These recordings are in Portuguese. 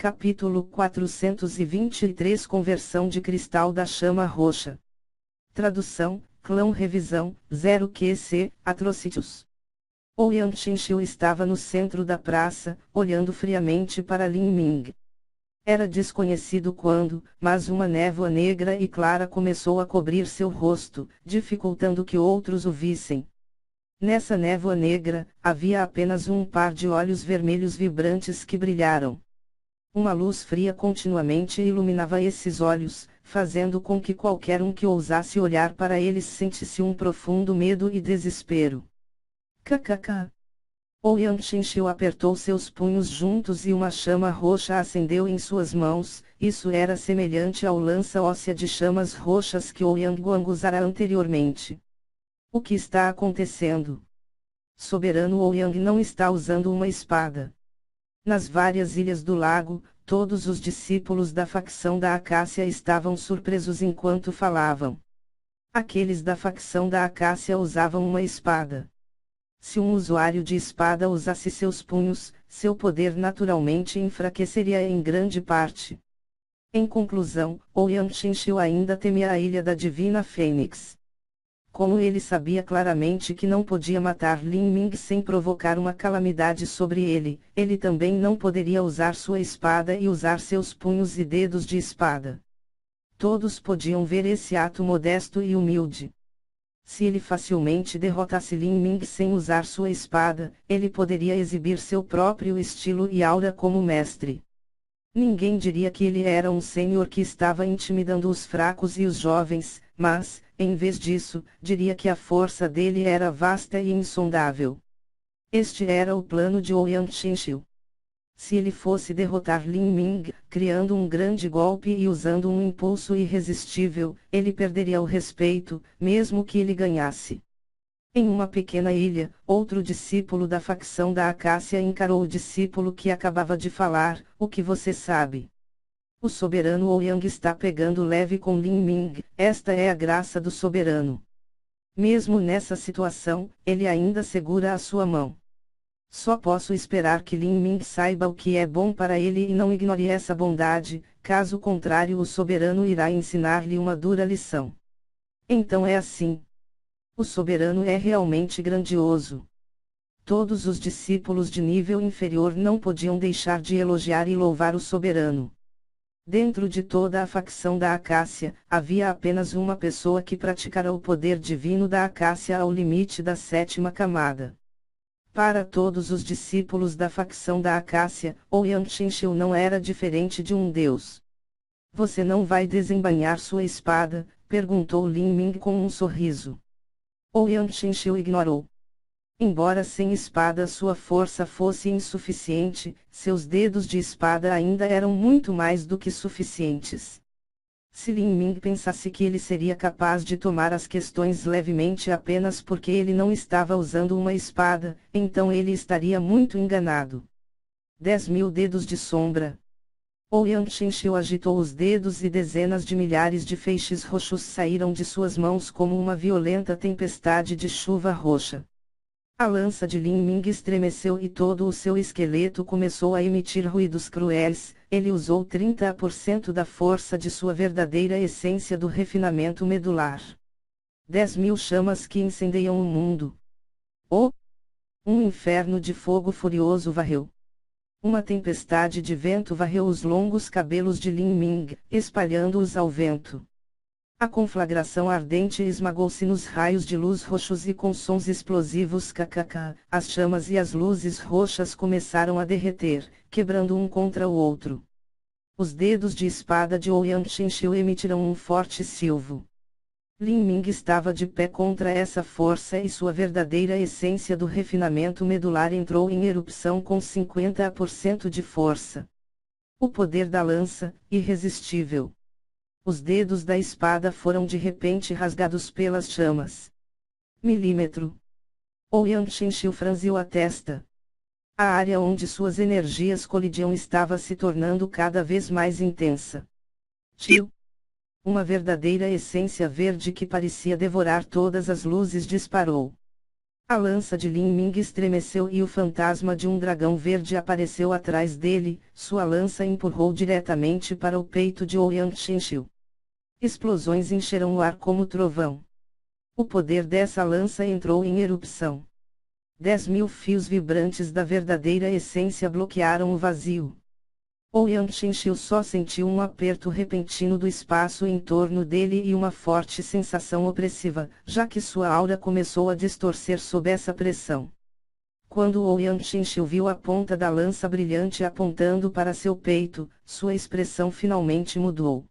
Capítulo 423 Conversão de cristal da chama roxa. Tradução, clã revisão, 0 QC, Atrocitus. Ouyang Chenxiu estava no centro da praça, olhando friamente para Lin Ming. Era desconhecido quando, mas uma névoa negra e clara começou a cobrir seu rosto, dificultando que outros o vissem. Nessa névoa negra, havia apenas um par de olhos vermelhos vibrantes que brilharam. Uma luz fria continuamente iluminava esses olhos, fazendo com que qualquer um que ousasse olhar para eles sentisse um profundo medo e desespero. Kkk. Ouyang Chenxiu apertou seus punhos juntos e uma chama roxa acendeu em suas mãos. Isso era semelhante ao lança óssea de chamas roxas que Ouyang Guang usara anteriormente. O que está acontecendo? Soberano Ouyang não está usando uma espada. Nas várias ilhas do lago, todos os discípulos da facção da Acácia estavam surpresos enquanto falavam. Aqueles da facção da Acácia usavam uma espada. Se um usuário de espada usasse seus punhos, seu poder naturalmente enfraqueceria em grande parte. Em conclusão, Ouyang Chenxiu ainda temia a Ilha da Divina Fênix. Como ele sabia claramente que não podia matar Lin Ming sem provocar uma calamidade sobre ele, ele também não poderia usar sua espada e usar seus punhos e dedos de espada. Todos podiam ver esse ato modesto e humilde. Se ele facilmente derrotasse Lin Ming sem usar sua espada, ele poderia exibir seu próprio estilo e aura como mestre. Ninguém diria que ele era um sênior que estava intimidando os fracos e os jovens, mas, em vez disso, diria que a força dele era vasta e insondável. Este era o plano de Ouyang Chenxiu. Se ele fosse derrotar Lin Ming, criando um grande golpe e usando um impulso irresistível, ele perderia o respeito, mesmo que ele ganhasse. Em uma pequena ilha, outro discípulo da facção da Acácia encarou o discípulo que acabava de falar. O que você sabe? O soberano Ouyang está pegando leve com Lin Ming, esta é a graça do soberano. Mesmo nessa situação, ele ainda segura a sua mão. Só posso esperar que Lin Ming saiba o que é bom para ele e não ignore essa bondade, caso contrário o soberano irá ensinar-lhe uma dura lição. Então é assim. O soberano é realmente grandioso. Todos os discípulos de nível inferior não podiam deixar de elogiar e louvar o soberano. Dentro de toda a facção da Acácia, havia apenas uma pessoa que praticara o poder divino da Acácia ao limite da 7ª camada. Para todos os discípulos da facção da Acácia, Ouyang Chenxiu não era diferente de um deus. Você não vai desembainhar sua espada? Perguntou Lin Ming com um sorriso. Ouyang Chenxiu ignorou. Embora sem espada sua força fosse insuficiente, seus dedos de espada ainda eram muito mais do que suficientes. Se Lin Ming pensasse que ele seria capaz de tomar as questões levemente apenas porque ele não estava usando uma espada, então ele estaria muito enganado. 10.000 dedos de sombra. Ouyang Chenxiu agitou os dedos e dezenas de milhares de feixes roxos saíram de suas mãos como uma violenta tempestade de chuva roxa. A lança de Lin Ming estremeceu e todo o seu esqueleto começou a emitir ruídos cruéis. Ele usou 30% da força de sua verdadeira essência do refinamento medular. 10.000 chamas que incendeiam o mundo. Oh! Um inferno de fogo furioso varreu. Uma tempestade de vento varreu os longos cabelos de Lin Ming, espalhando-os ao vento. A conflagração ardente esmagou-se nos raios de luz roxos e com sons explosivos kkk, as chamas e as luzes roxas começaram a derreter, quebrando um contra o outro. Os dedos de espada de Ouyang Chenxiu emitiram um forte silvo. Lin Ming estava de pé contra essa força e sua verdadeira essência do refinamento medular entrou em erupção com 50% de força. O poder da lança, irresistível. Os dedos da espada foram de repente rasgados pelas chamas. Milímetro. Ouyang Chenxiu franziu a testa. A área onde suas energias colidiam estava se tornando cada vez mais intensa. Tio. Uma verdadeira essência verde que parecia devorar todas as luzes disparou. A lança de Lin Ming estremeceu e o fantasma de um dragão verde apareceu atrás dele, sua lança empurrou diretamente para o peito de Ouyang Chenxiu. Explosões encheram o ar como trovão. O poder dessa lança entrou em erupção. 10.000 fios vibrantes da verdadeira essência bloquearam o vazio. Ouyang Chenxiu só sentiu um aperto repentino do espaço em torno dele e uma forte sensação opressiva, já que sua aura começou a distorcer sob essa pressão. Quando Ouyang Chenxiu viu a ponta da lança brilhante apontando para seu peito, sua expressão finalmente mudou.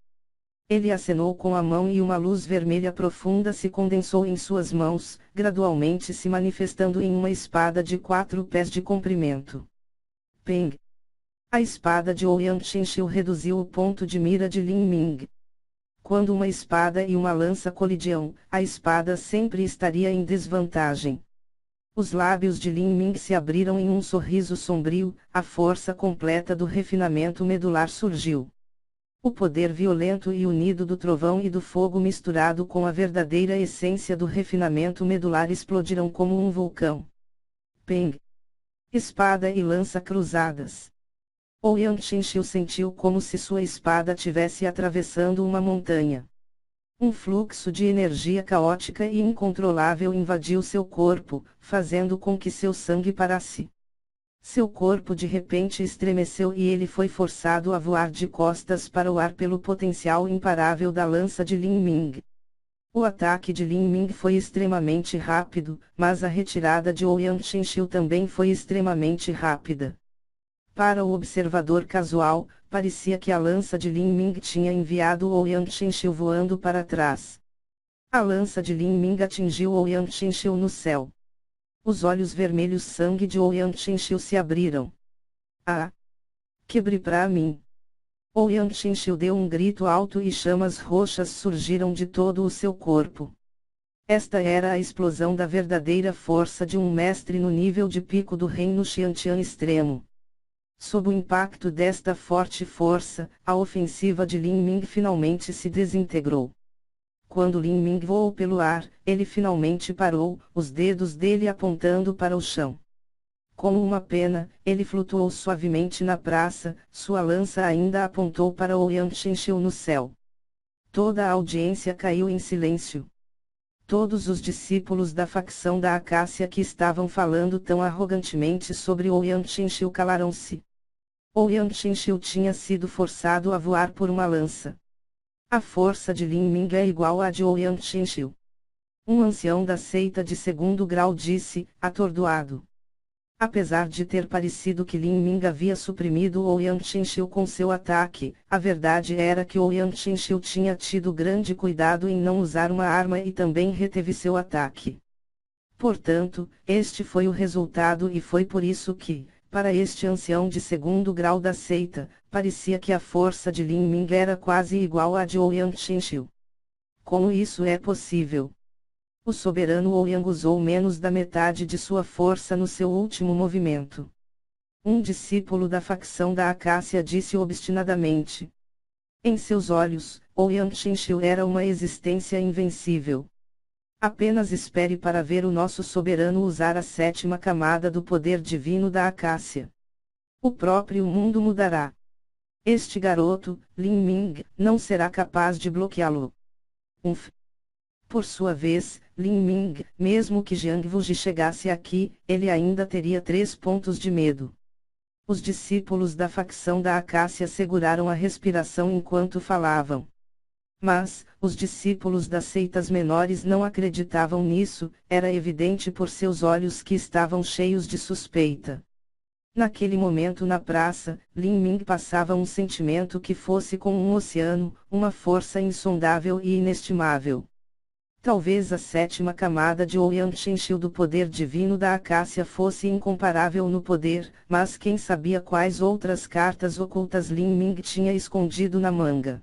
Ele acenou com a mão e uma luz vermelha profunda se condensou em suas mãos, gradualmente se manifestando em uma espada de 4 pés de comprimento. Peng! A espada de Ouyang Chenxiu reduziu o ponto de mira de Lin Ming. Quando uma espada e uma lança colidiam, a espada sempre estaria em desvantagem. Os lábios de Lin Ming se abriram em um sorriso sombrio, a força completa do refinamento medular surgiu. O poder violento e unido do trovão e do fogo misturado com a verdadeira essência do refinamento medular explodiram como um vulcão. Peng! Espada e lança cruzadas. Ouyang Chenxiu sentiu como se sua espada tivesse atravessando uma montanha. Um fluxo de energia caótica e incontrolável invadiu seu corpo, fazendo com que seu sangue parasse. Seu corpo de repente estremeceu e ele foi forçado a voar de costas para o ar pelo potencial imparável da lança de Lin Ming. O ataque de Lin Ming foi extremamente rápido, mas a retirada de Ouyang Chenxiu também foi extremamente rápida. Para o observador casual, parecia que a lança de Lin Ming tinha enviado Ouyang Chenxiu voando para trás. A lança de Lin Ming atingiu Ouyang Chenxiu no céu. Os olhos vermelhos sangue de Ouyang Chenxiu se abriram. Ah! Quebre pra mim! Ouyang Chenxiu deu um grito alto e chamas roxas surgiram de todo o seu corpo. Esta era a explosão da verdadeira força de um mestre no nível de pico do reino Xiantian extremo. Sob o impacto desta forte força, a ofensiva de Lin Ming finalmente se desintegrou. Quando Lin Ming voou pelo ar, ele finalmente parou, os dedos dele apontando para o chão. Como uma pena, ele flutuou suavemente na praça, sua lança ainda apontou para Ouyang Chenxiu no céu. Toda a audiência caiu em silêncio. Todos os discípulos da facção da Acácia que estavam falando tão arrogantemente sobre Ouyang Chenxiu calaram-se. Ouyang Chenxiu tinha sido forçado a voar por uma lança. A força de Lin Ming é igual à de Ouyang Chenxiu. Um ancião da seita de 2º grau disse, atordoado. Apesar de ter parecido que Lin Ming havia suprimido Ouyang Chenxiu com seu ataque, a verdade era que Ouyang Chenxiu tinha tido grande cuidado em não usar uma arma e também reteve seu ataque. Portanto, este foi o resultado e foi por isso que, para este ancião de 2º grau da seita, parecia que a força de Lin Ming era quase igual à de Ouyang Chenxiu. Como isso é possível? O soberano Ouyang usou menos da metade de sua força no seu último movimento. Um discípulo da facção da Acácia disse obstinadamente. Em seus olhos, Ouyang Chenxiu era uma existência invencível. Apenas espere para ver o nosso soberano usar a 7ª camada do poder divino da Acácia. O próprio mundo mudará. Este garoto, Lin Ming, não será capaz de bloqueá-lo. Por sua vez, Lin Ming, mesmo que Jiang Wuji chegasse aqui, ele ainda teria 3 pontos de medo. Os discípulos da facção da Acácia seguraram a respiração enquanto falavam. Mas, os discípulos das seitas menores não acreditavam nisso, era evidente por seus olhos que estavam cheios de suspeita. Naquele momento na praça, Lin Ming passava um sentimento que fosse como um oceano, uma força insondável e inestimável. Talvez a 7ª camada de Ouyang Chenxiu do poder divino da Acácia fosse incomparável no poder, mas quem sabia quais outras cartas ocultas Lin Ming tinha escondido na manga.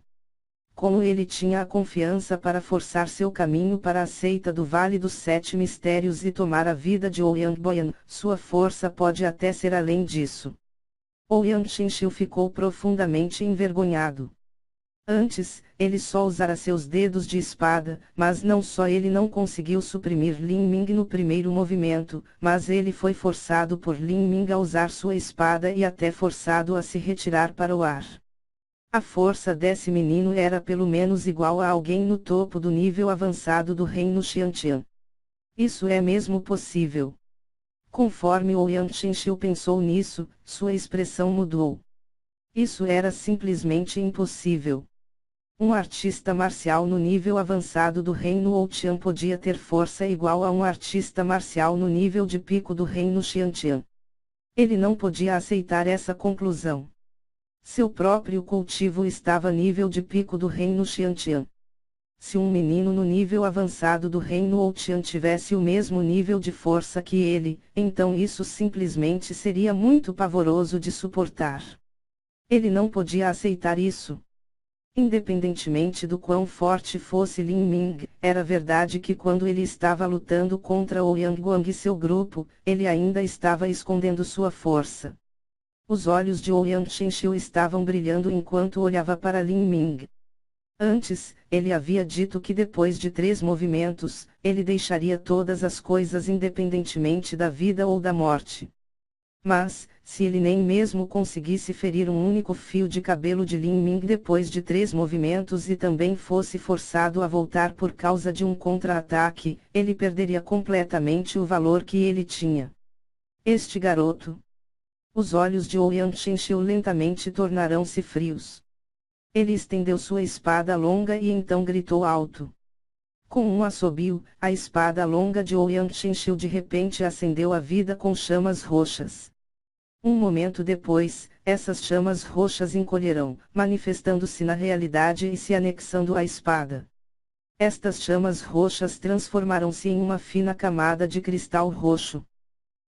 Como ele tinha a confiança para forçar seu caminho para a seita do Vale dos 7 Mistérios e tomar a vida de Ouyang Boyan, sua força pode até ser além disso. Ouyang Chenxiu ficou profundamente envergonhado. Antes, ele só usara seus dedos de espada, mas não só ele não conseguiu suprimir Lin Ming no primeiro movimento, mas ele foi forçado por Lin Ming a usar sua espada e até forçado a se retirar para o ar. A força desse menino era pelo menos igual a alguém no topo do nível avançado do reino Xiantian. Isso é mesmo possível. Conforme Ouyang Chenxiu pensou nisso, sua expressão mudou. Isso era simplesmente impossível. Um artista marcial no nível avançado do reino Ouqian podia ter força igual a um artista marcial no nível de pico do reino Xiantian. Ele não podia aceitar essa conclusão. Seu próprio cultivo estava nível de pico do reino Xiantian. Se um menino no nível avançado do reino Ouqian tivesse o mesmo nível de força que ele, então isso simplesmente seria muito pavoroso de suportar. Ele não podia aceitar isso. Independentemente do quão forte fosse Lin Ming, era verdade que quando ele estava lutando contra Ouyang Guang e seu grupo, ele ainda estava escondendo sua força. Os olhos de Ouyang Chenxiu estavam brilhando enquanto olhava para Lin Ming. Antes, ele havia dito que depois de 3 movimentos, ele deixaria todas as coisas independentemente da vida ou da morte. Mas, se ele nem mesmo conseguisse ferir um único fio de cabelo de Lin Ming depois de 3 movimentos e também fosse forçado a voltar por causa de um contra-ataque, ele perderia completamente o valor que ele tinha. Este garoto. Os olhos de Ouyang Chenxiu lentamente tornaram-se frios. Ele estendeu sua espada longa e então gritou alto. Com um assobio, a espada longa de Ouyang Chenxiu de repente acendeu a vida com chamas roxas. Um momento depois, essas chamas roxas encolherão, manifestando-se na realidade e se anexando à espada. Estas chamas roxas transformaram-se em uma fina camada de cristal roxo.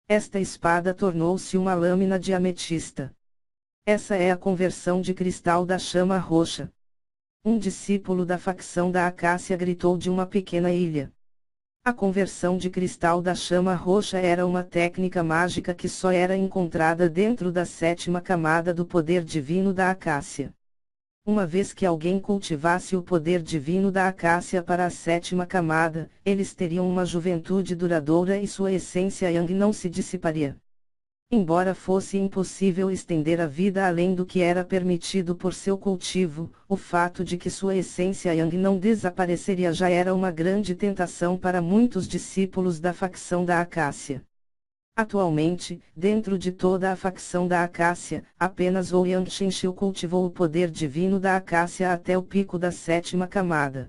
Esta espada tornou-se uma lâmina de ametista. Essa é a conversão de cristal da chama roxa. Um discípulo da facção da Acácia gritou de uma pequena ilha. A conversão de cristal da chama roxa era uma técnica mágica que só era encontrada dentro da 7ª camada do poder divino da Acácia. Uma vez que alguém cultivasse o poder divino da Acácia para a 7ª camada, eles teriam uma juventude duradoura e sua essência Yang não se dissiparia. Embora fosse impossível estender a vida além do que era permitido por seu cultivo, o fato de que sua essência Yang não desapareceria já era uma grande tentação para muitos discípulos da facção da Acácia. Atualmente, dentro de toda a facção da Acácia, apenas Ouyang Chenxiu cultivou o poder divino da Acácia até o pico da 7ª camada.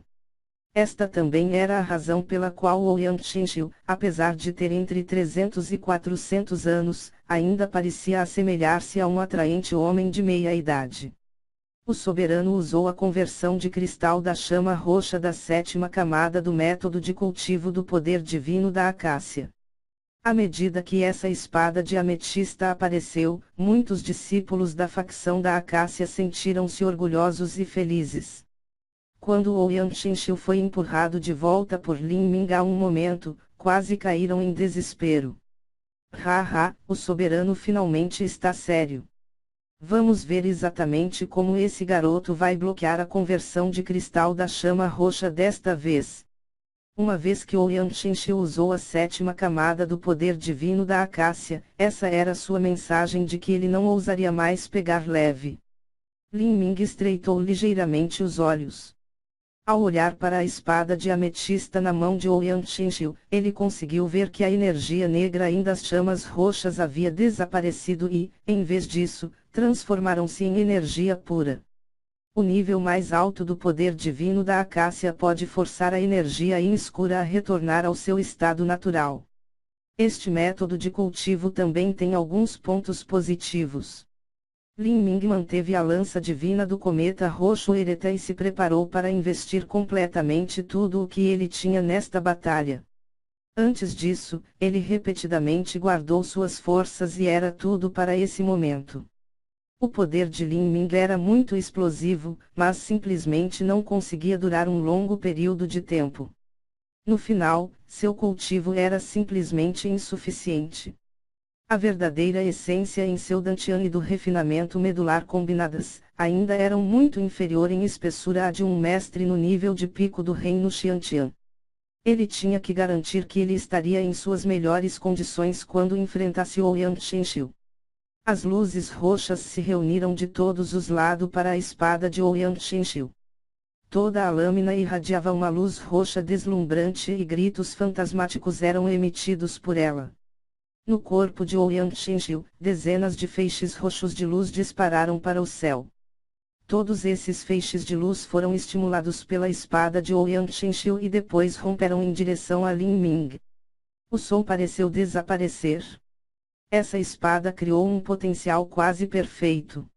Esta também era a razão pela qual Ouyang Chenxiu, apesar de ter entre 300 e 400 anos, ainda parecia assemelhar-se a um atraente homem de meia idade. O soberano usou a conversão de cristal da chama roxa da 7ª camada do método de cultivo do poder divino da Acácia. À medida que essa espada de ametista apareceu, muitos discípulos da facção da Acácia sentiram-se orgulhosos e felizes. Quando Ouyang Chenxiu foi empurrado de volta por Lin Ming a um momento, quase caíram em desespero. O soberano finalmente está sério. Vamos ver exatamente como esse garoto vai bloquear a conversão de cristal da chama roxa desta vez. Uma vez que Ouyang Chenxiu usou a 7ª camada do poder divino da Acácia, essa era sua mensagem de que ele não ousaria mais pegar leve. Lin Ming estreitou ligeiramente os olhos. Ao olhar para a espada de ametista na mão de Ouyang Chenxiu, ele conseguiu ver que a energia negra em das chamas roxas havia desaparecido e, em vez disso, transformaram-se em energia pura. O nível mais alto do poder divino da Acácia pode forçar a energia escura a retornar ao seu estado natural. Este método de cultivo também tem alguns pontos positivos. Lin Ming manteve a lança divina do cometa roxo ereta e se preparou para investir completamente tudo o que ele tinha nesta batalha. Antes disso, ele repetidamente guardou suas forças e era tudo para esse momento. O poder de Lin Ming era muito explosivo, mas simplesmente não conseguia durar um longo período de tempo. No final, seu cultivo era simplesmente insuficiente. A verdadeira essência em seu dantian e do refinamento medular combinadas, ainda eram muito inferior em espessura à de um mestre no nível de pico do reino Xiantian. Ele tinha que garantir que ele estaria em suas melhores condições quando enfrentasse Ouyang Xinshu. As luzes roxas se reuniram de todos os lados para a espada de Ouyang Xinshu. Toda a lâmina irradiava uma luz roxa deslumbrante e gritos fantasmáticos eram emitidos por ela. No corpo de Ouyang Xinshu, dezenas de feixes roxos de luz dispararam para o céu. Todos esses feixes de luz foram estimulados pela espada de Ouyang Xinshu e depois romperam em direção a Lin Ming. O som pareceu desaparecer. Essa espada criou um potencial quase perfeito.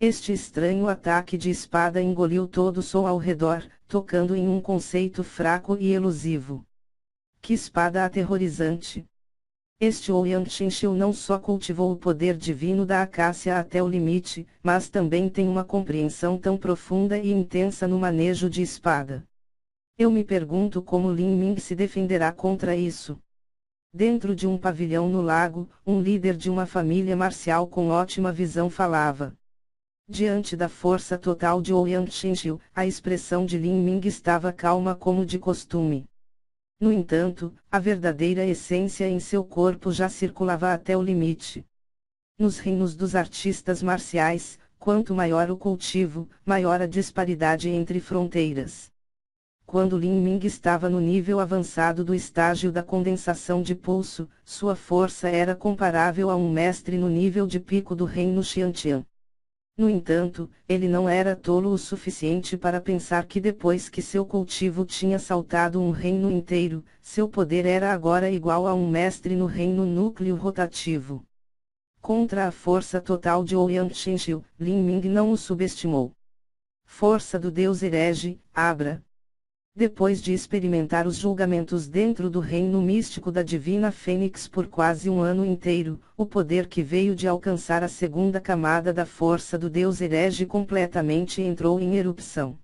Este estranho ataque de espada engoliu todo o som ao redor, tocando em um conceito fraco e elusivo. Que espada aterrorizante! Este Ouyang Xinshu não só cultivou o poder divino da acácia até o limite, mas também tem uma compreensão tão profunda e intensa no manejo de espada. Eu me pergunto como Lin Ming se defenderá contra isso. Dentro de um pavilhão no lago, um líder de uma família marcial com ótima visão falava. Diante da força total de Ouyang Xinshu, a expressão de Lin Ming estava calma como de costume. No entanto, a verdadeira essência em seu corpo já circulava até o limite. Nos reinos dos artistas marciais, quanto maior o cultivo, maior a disparidade entre fronteiras. Quando Lin Ming estava no nível avançado do estágio da condensação de pulso, sua força era comparável a um mestre no nível de pico do reino Xiantian. No entanto, ele não era tolo o suficiente para pensar que depois que seu cultivo tinha saltado um reino inteiro, seu poder era agora igual a um mestre no reino núcleo rotativo. Contra a força total de Ouyang Xinshu, Lin Ming não o subestimou. Força do deus herege, Abra. Depois de experimentar os julgamentos dentro do reino místico da Divina Fênix por quase um ano inteiro, o poder que veio de alcançar a segunda camada da força do deus herege completamente entrou em erupção.